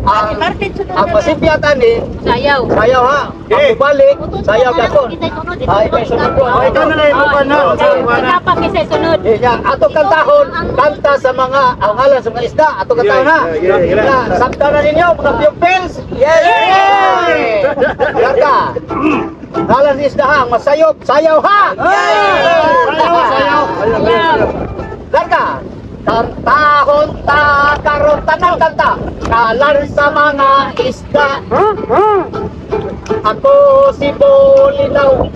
ang masibyatan ni Sayaw. sayaw ha. Ang balik, sayaw gapon. Ay, may sunod ko. Ay, ikaw na lang yung mukha na. Dapat kisay sunod. Ato kantahon, kanta sa mga angalan sa mga isda. Ato kantahon ha. Sakta na ninyo, mga pupils. Yay! Larga. Ngalan sa isda ha, ang masayop, sayaw ha. Sayaw. Larga. Kantahon ta karon tanang kanta. Kalan sa mga isda. Ako si Bolinaw.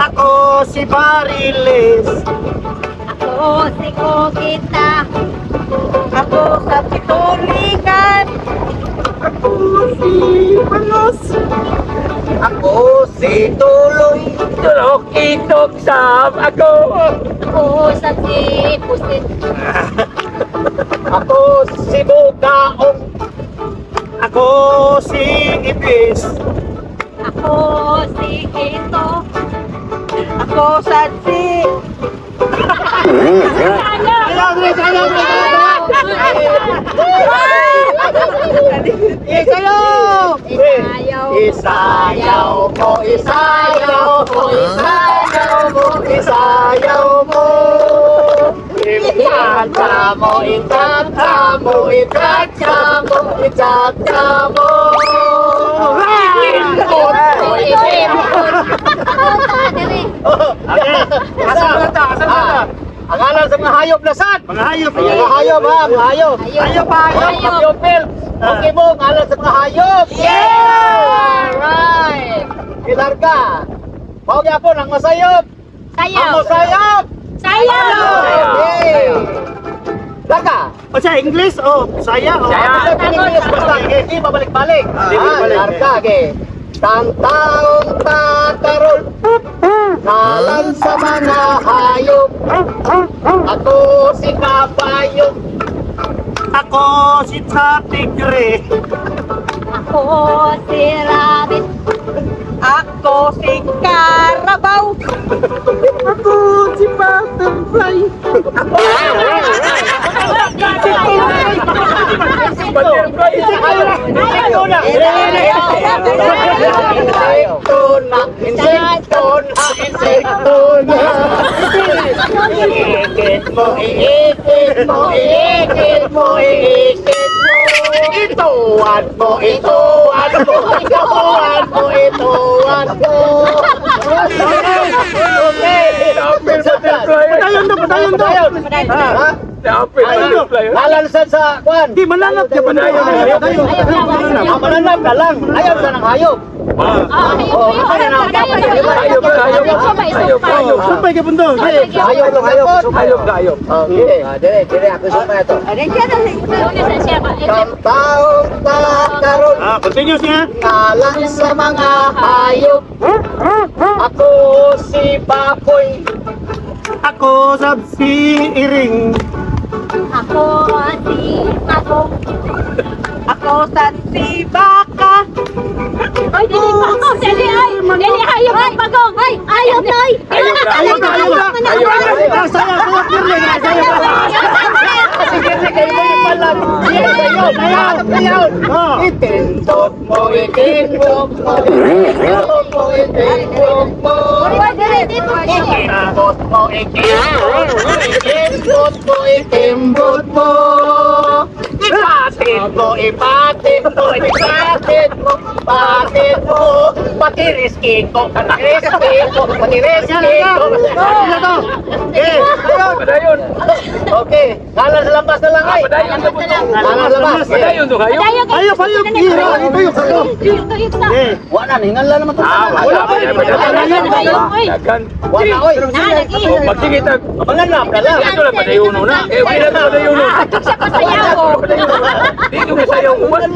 Ako si Bariles. Ako si Kokita. Ako sa Pitulikan. Ako si Palos. Ako si Tuloy. Tulok-itok sam ako. Ako sa Sipusit. Ako si Bukaong. Ako si Ibis. Ako si Kito. Ako sa Si. Isayaw mo, isayaw mo, isayaw mo, isayaw mo. Itata mo, itata mo, itata mo, itata mo. Ikot mo, ang alam sa mga hayop na sad. Mga hayop. Mga hayop ha, mga hayop. Hayop pa, hayop. Hayop Phil. Okay mo, ang alam sa mga hayop. Yeah! Right! Ilarga. Pao gyapon ang masayop. Sayaw. Ang masayop. Sayaw. Okay. Larga. O siya, English o saya o. Basta English basta hindi babalik-balik. babalik. Larga ge. Tang-taong takarol. Kalan sa mga hayop. Ako si kabayo. Ako si Tigre. Ako si Rabbit. Ako si Carabao. Ako si Butterfly. Insekto na. Iikit mo, iikit mo, iikit mo, iikit mo. Ituan mo, ituan mo, ituan mo, ituan mo. Okay. Padayon to, padayon to. Ha? Alan sa kwan. Di mananap ka padayon. Ang mananap ka lang. Ayaw sa nang hayop. Sumpay ka pundo. Hayop. Okay. Dire ako sumay to. Kantahong takarol. Continuous niya. Kalan sa mga hayop. Ako si Baboy. Ako si Iring. Ako si Pagong. Ako si Baka. Ay, dili pa ako. Dili ay. Dili hayop ang Pagong. Ay, hayop na ay. Ayun na. Itindog mo, itindog mo, itindog mo, itindog mo. Itindog mo, itindog mo, itindog mo. Ipatid mo, ipatid mo, ipatid mo, ipatid mo. Patiriski ko, patiriski ko, patiriski ko. Padayon. Okay, kalan sa lampas na lang ay. Padayon sa puto. Kalan sa lampas. Padayon to kayo. Hayop. Wala na, hingan lang naman ito. Wala pa. Dagan. Wala, oy. Magsigit ang Manganap ka lang. ito lang padayon na. Wala na padayon na. Siya pa sayaw. Dito ka sayaw uwan.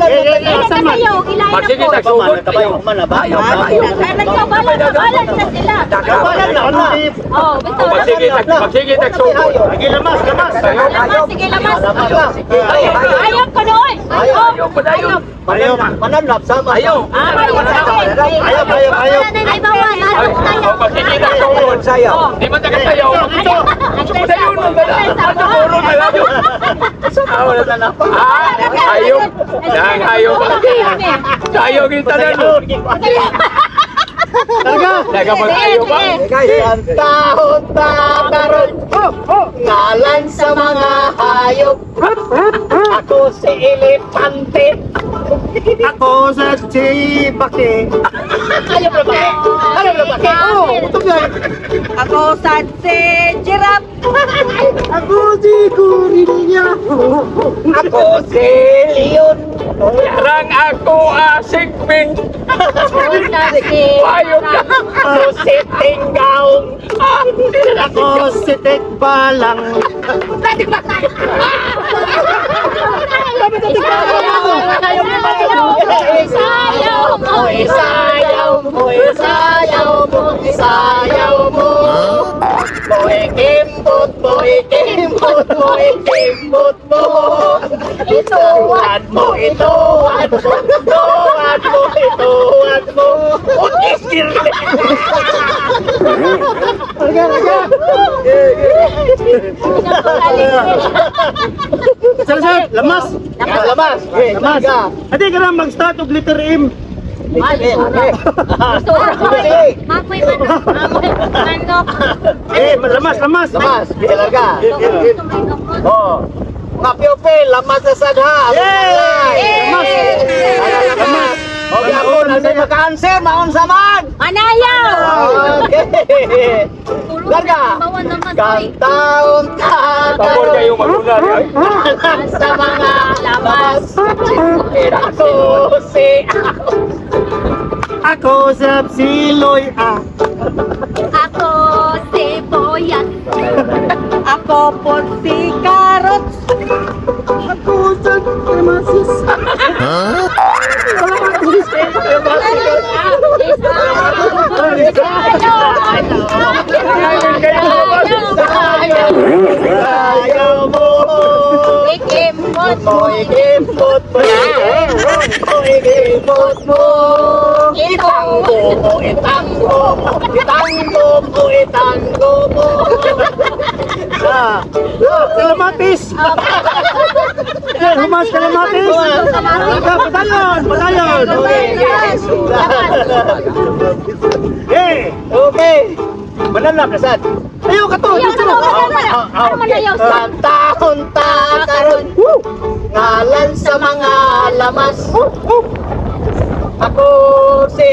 Magsigit ang sumot. Nagkabalan na sila. Oh, basta. Magsigit ang sumot. Lagi lamas. Sige, lamas. Ayaw. Hayop ko noon. Ayaw, padayon. Mananap sama. Ayaw. Ayaw. Ay, bawal. Magsigit ang sumot. Sayaw. Di man tayo sayaw. Padayon mo ba? Padayon mo ba? Ayaw. Sayo kita na no. Karga. Nagapag-ayo ba? Kantahon takaron. Ngalan sa mga hayop. Ako si Elepante. Ako sa Chibake. Hayop na bake. Hayop na bake. Oh, utog yan. Ako sa si Giraffe. Ako si Gorilla. Ako si Leon. Yarang ako Sigming. Ako sa si Ayok na. Ako si Tinggaong. Ako si Tekbalang. Isayaw mo, Isayaw mo, isayaw mo, isayaw mo. Mo'y kimbot, mo'y kimbot, mo'y kimbot mo. Ituwad mo, ituwad mo, ituwad mo, ituwad mo. Utisir! Sir, lamas. Lamas! Lamas. Adi ka na mag-start og letter M. Mamoy manok. Lamas. Lamas! Bilarga! Oh! Mga pupil, lamas sa sadha! Lamas! Lamas! Okay, ako na sa maka-answer, maon sa man! Manayaw! Okay! Larga! Kantaon Pabor kayo magunar. sa mga lamas! Ako si Ako sa Siloy Ako si Boyan. Ako po si Carrots. Ako sa Tremasis. Ayaw mo! Ikimbot Mo'y kimbot mo! Mo'y kimbot mo! Itanggo mo! Itanggo mo! Itanggo mo! Itanggo mo! Kalamatis. Humas kalamatis. Patayon. Okay! Mananap na sad! Ayaw ka to. Ano manayaw? Kantahon takaron! Ngalan sa mga lamas! Ako si...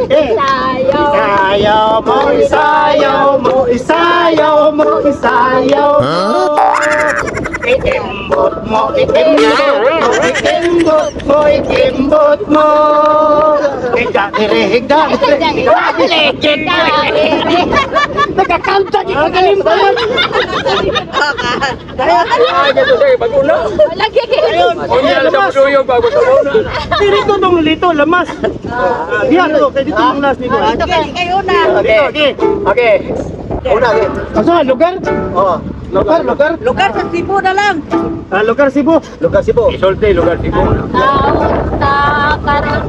Isayaw mo, isayaw mo, isayaw mo, isayaw mo. Ikimbot mo, ikimbot mo, ikimbot mo, ikimbot mo. Higda. Nakakanta, di ka kalimbayan. Ay, dito sir, maguna. Lagi kayo. Kunya sa buduyog bago sa una. Dito tong lito lamas. Diyan to kay dito ang last nito. Kayo na. Okay. Okay. Una, okay. Asa lugar? Oh. Lugar. Lugar sa Cebu na lang. Lugar Cebu. Lugar Cebu. Isolte, lugar Cebu. Karon.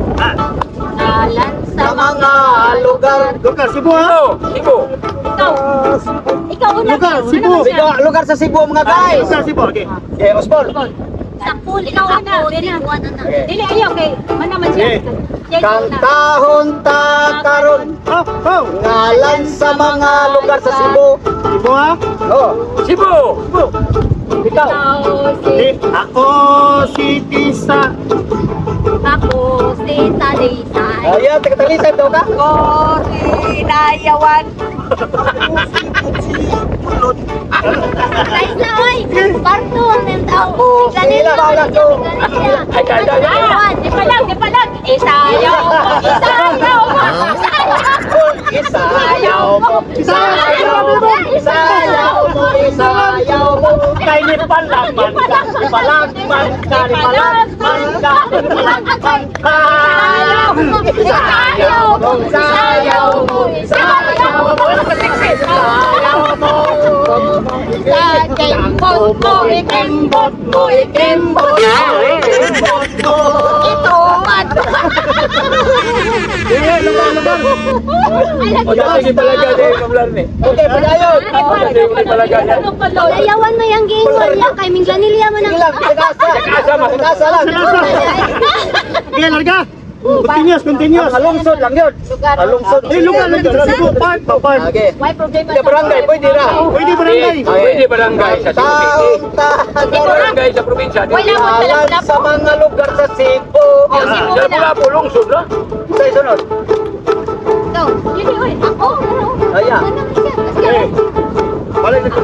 Ngalan sa Sa mga lugar. Lugar Cebu ha. Cebu. ikaw. Ikaw una. Lugar, Cebu. Lugar sa Cebu mga guys. Lugar Cebu. Okay. Okay, Osbol. Sa pool. Ikaw una. Dili ayaw kay manaman siya. Kantahon takaron. Oh. Ngalan sa mga lugar sa Cebu. Cebu ha. Oh. Cebu. Ikaw. Ako si Tisa. Ako si Talisay. Ayan, taga-talisay daw ka? Ako si Nayawan. Guys na, oy! Cartoon ng tao. Ako si Lalato. Ay, kaya. Nayawan! Di pa lang! Isayaw mo! Isayaw mo! Isayaw mo. Isayaw mo. Isayaw mo. Isayaw mo. Kay ni palagman ka. Palagman ka. Palagman ka. Palagman ka. Isayaw mo. Isayaw mo. Isayaw mo. Isayaw mo. Ikimbot mo! Ikimbot mo. Ikimbot mo. Ituwad! Eh, O sige talaga din, Mamlar ni. Okay, padayon. Sige talaga yan. Ayawan mo yung gingon niya kay Minglanilya mo Sige ng... lang, sagasa lang. Sige, larga. Continuous. Malungsod lang yun. Malungsod. Lugar. Cebu, part. Okay. May problema Sa barangay, pwede na. Pwede barangay. Pwede barangay sa Cebu City. Taon, Barangay sa probinsya. Wala mo sa Alan Lapu-Lapu. sa mga lugar sa Cebu. Cebu. Sa Lapu-Lapu, lungsod na. Sa isunod. Ikaw, yun yun. Ako. Ayan. Balik na ito.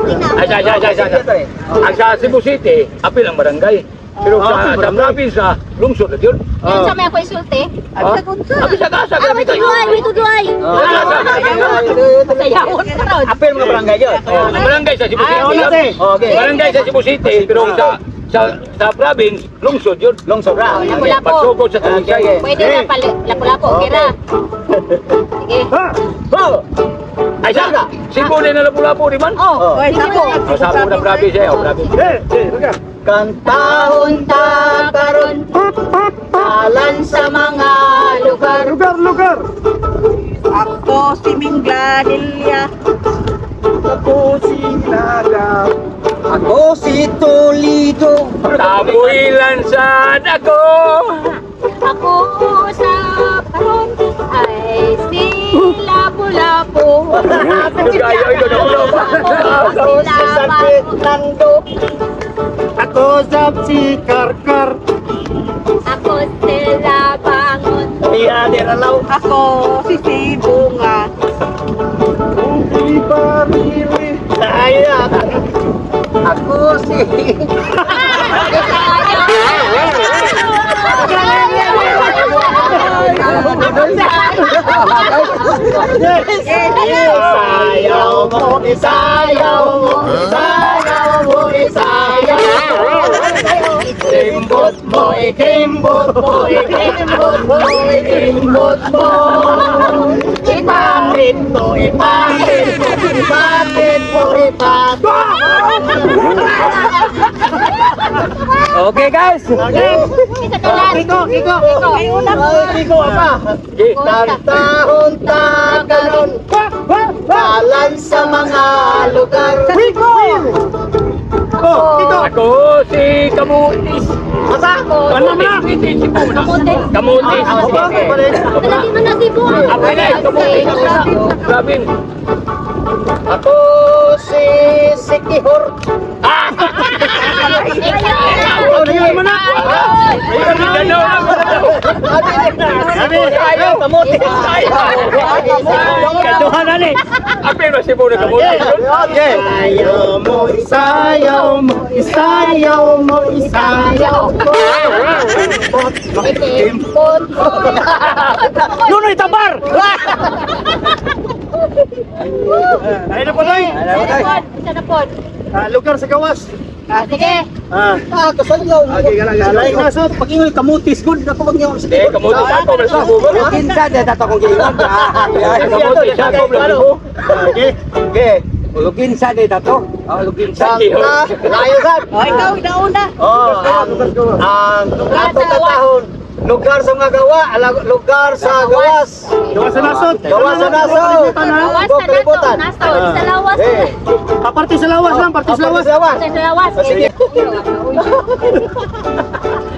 Ay, Ang sa Cebu City, apil ang barangay. Pero sa probinsya, lungsod na yun. Yan sa may ako isulti. Apil sa kasa, Ah, grabe may kayo. tudluay, may tudluay. Sayawon ka ron. Apel mga barangay yun. Ang barangay sa Cebu City. Okay. Barangay sa Cebu City, pero sa province, lungsod yun. Lungsod ra. Lapu-Lapu. Pagsugod sa Talisay. Pwede na pala. Lapu-lapu, okay na. Sige. Go! Ay, sa Cebu din na Lapu-Lapu, di man? Oh, sige mo. O, sa na province eh, o province. Larga. Kantahon ta karon alan sa mga lugar. Lugar. Ako si Minglanilya. Ako si Naga. Ako si Toledo. Tabuilan sa ako. Ako sa karon ay si Lapu-Lapu. Ayaw, ito na ulo. Ako si San Fernando. Ako si Karkar. Ako sila bangon. Diya diralaw. Ako si Sibunga. Hindi Barili. Saya. Ako si Isayaw mo, isayaw mo, isayaw mo, isayaw mo. Ikimbot mo, ikimbot mo, ikimbot mo, ikimbot mo. Ipapit mo, ipapit mo, ipapit mo, ipapit mo. Okay guys. Isa ka lang. Kiko. Ay, ulam. Kiko apa? Tantahon ta karon. Alan sa mga lugar. Kiko. Ako si Kamutis. Masa? Kamutis. Kamutis. Lagi mo na si Buang. Ako na, Kamutis. Province. Ako si Sikihor. Ayaw, kamuti. Kaduhan na ni. Apil ba si Buno Kamutis? Okay. Isayaw mo, isayaw mo, isayaw mo, isayaw mo. Ikimpot mo. Nunoy Tabar! Ay na po Noy. Isa na po. Lugar sa gawas. Sige. Kasanlaw. Lain na sa pag-ingon kamutis good ako mag-ingon. Hindi, Kamutis ako. Basta Google. Kinsa de tato kong giingon. Kamutis ako. Okay. Okay. Lugin sa de dato. Lugin sa. Santa, layo sad. O, ikaw, nauna. Ang ato katahon, lugar sa mga gawa, lugar sa gawas. Gawas sa nasod. Gawas sa nasod. Lawas Huwag sa kalibutan. nasod. Sa lawas. Eh, Party sa lawas lang, party sa lawas. sa lawas. Sa lawas. Sige.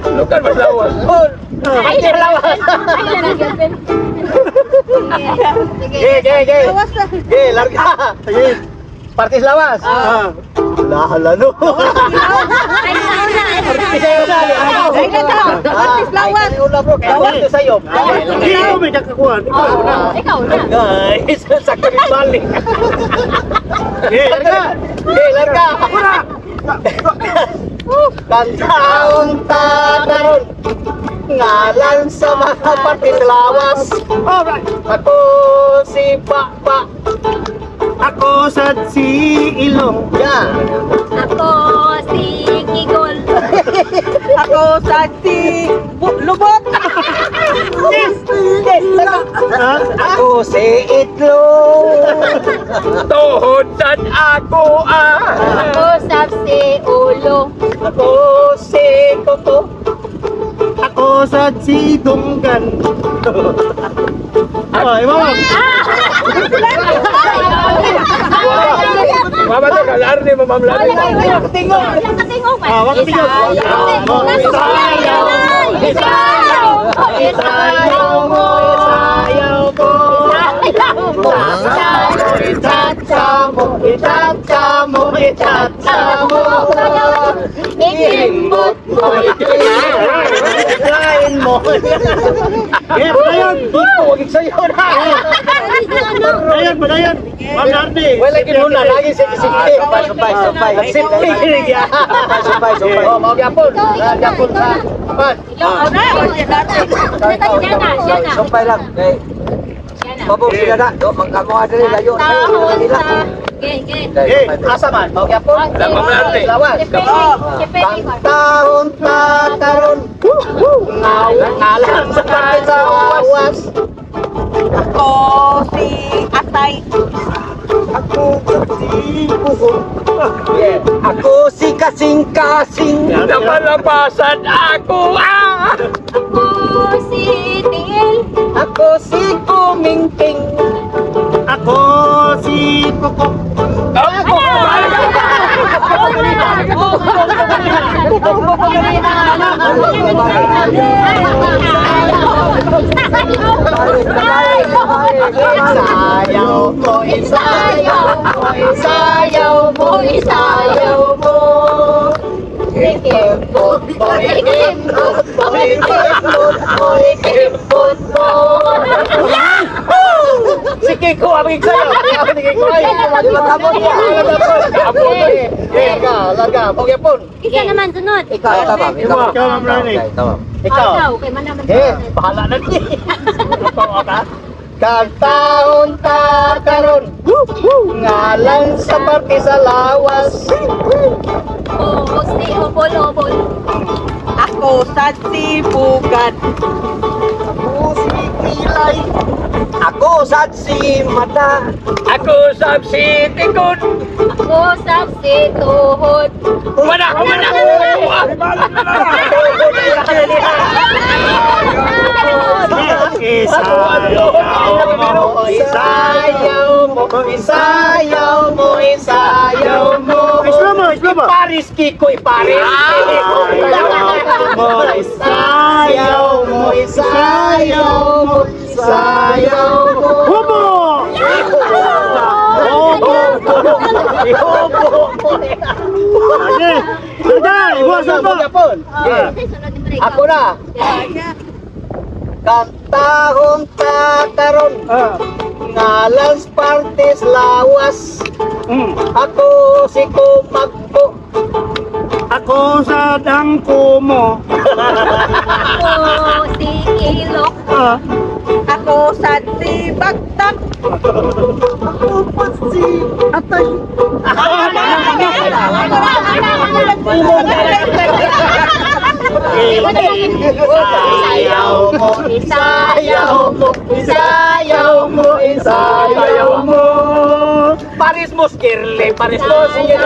Lugar mas lawas. Ay, sa lawas. Ay, lalagyan. Ge, larga. Sige. Partis lawas. Lahala no. Ay, nauna. Ay, ikaw. Partis lawas. Lawas to sayo. Ikaw may nakakuha. Ikaw na. Guys, sakit balik. Eh, larga. Larga. Kantaon ta karon. Ngalan sa mga partis lawas. Alright. Ako si Pakpak. Ako sa si Ilong. Yan. Ako si Kigol. Ako sa si Lubot. Ako si Itlog. Tuhod sad ako Ako si Ulo. Ako si Koko. Ako sa si Dunggan. Mama to kalar ni mamamlali. Nakatingog pa. Isayaw mo, Itatsa mo, ikimbot mo, ikilain mo. Huwag sa'yo na. Wala kinuna, lagi sikti. Sikti. Oh, mau diapun. Diapun sa pan. Sumpay lang. Kay Babong sila na. Do magkamuha dali layo. Asa man, mau diapun. Mamamlali. Lawas. Tahun tataron. Ngalan sa lawas. Ako si Atay. Ako si kasing-kasing. Napalapasan ako. Ako si Tiil. Ako si Kumingking. Ako si Kokok. Isayaw mo, isayaw mo, isayaw mo, isayaw mo. Ikimbot mo, ikimbot mo, ikimbot mo, ikimbot mo. Si Kiko, aming sayo. Si Kiko ay. Di ba tapos mo? Laga. Pogyapon. Isa naman sunod. Ikaw, tama. Ikaw, Mamrani. Tama. Ikaw. Kay manaman. Bahala na niya. Kagtaon tataron. Ngalan sa party sa lawas. Oo, si Obol-Obol. Ako sa Sibugan. Ako si Kilay. Ako sa si mata. Ako sa si tikod. Ako sa si Tuhod. Mana. Isayaw mo, isayaw mo, isayaw mo. Paris Kiko, Paris. Isayaw mo, isayaw mo, isayaw mo. Hubo! Ako na. Kantahon tataron. Ngalan parties lawas. Ako si Kumagpo. Ako sa dangko mo. Ako si Ilok. Ako sa Sibagtak. Isayaw mo, isayaw mo, isayaw mo, isayaw mo. Paris mo, Skirle, Paris mo, Skirle,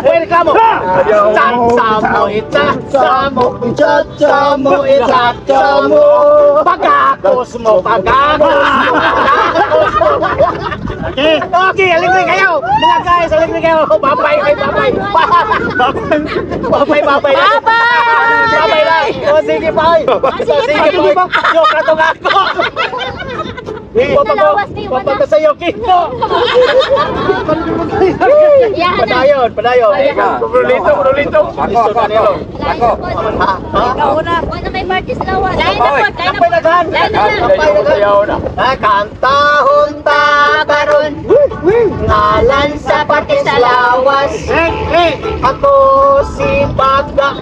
welcome mo. Chacha mo, pagkakos mo. Okay, aligre kayo. Mga guys, aligre kayo. Babay. Babay lang. O, sige, bye. Sige, bye. Yung katong ako. Papagka sa'yo, Kiko. Padayon. Brulito. Ako. Ikaw na. Wala may party sa lawas. Lain na po. Sayaw na. Kantahon tataron. Ngalan sa party sa lawas. Ako si Baga.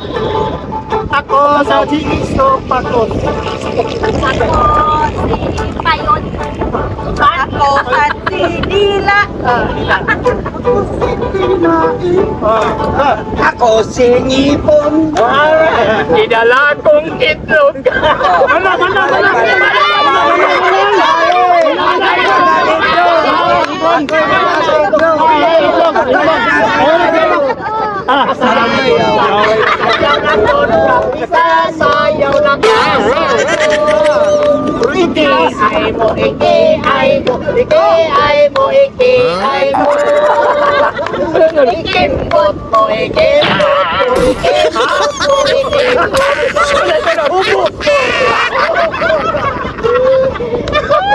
Ako sa Jigisto Pakot. Ako si Payon. Ako sa Sinila. Ako si Ngipon. Idala kong itlog. Sayaw na doon, kapisa, sayaw na Iki ay mo, iki ay mo, iki ay mo, iki ay mo. Ikimbot mo, ikimbot mo, ikimbot mo, ikimbot mo. Ubo.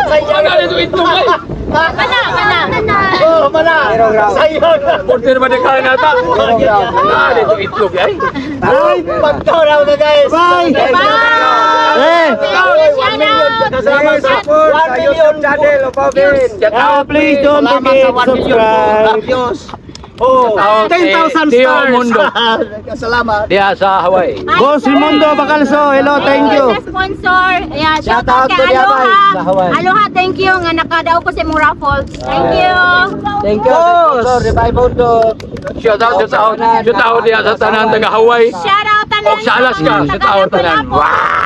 Sayaw na Ito itlog ay. Oh, mana. Sayaw na. Order ba na kaya nata? Ito itlog ay. Ay, pagkaraw na guys. Bye. Kasama sa 1 million channel of Pavin. Please don't forget subscribe. Oh, 10,000 Tio stars. Mundo. Salamat. Diya sa Hawaii. Boss Raimundo Bacalso, hello, thank you. Sa sponsor. Ayan, shout Shout out out to kay Diabay sa Aloha. Hawaii. Aloha, thank you. Nga nakadaw ko sa imong raffles. Thank you. Thank you. Sponsor, Revival to. Shout out sa tao diya sa tanan taga Hawaii. Shout out tanan. O sa Alaska, sa tao tanan. Wow!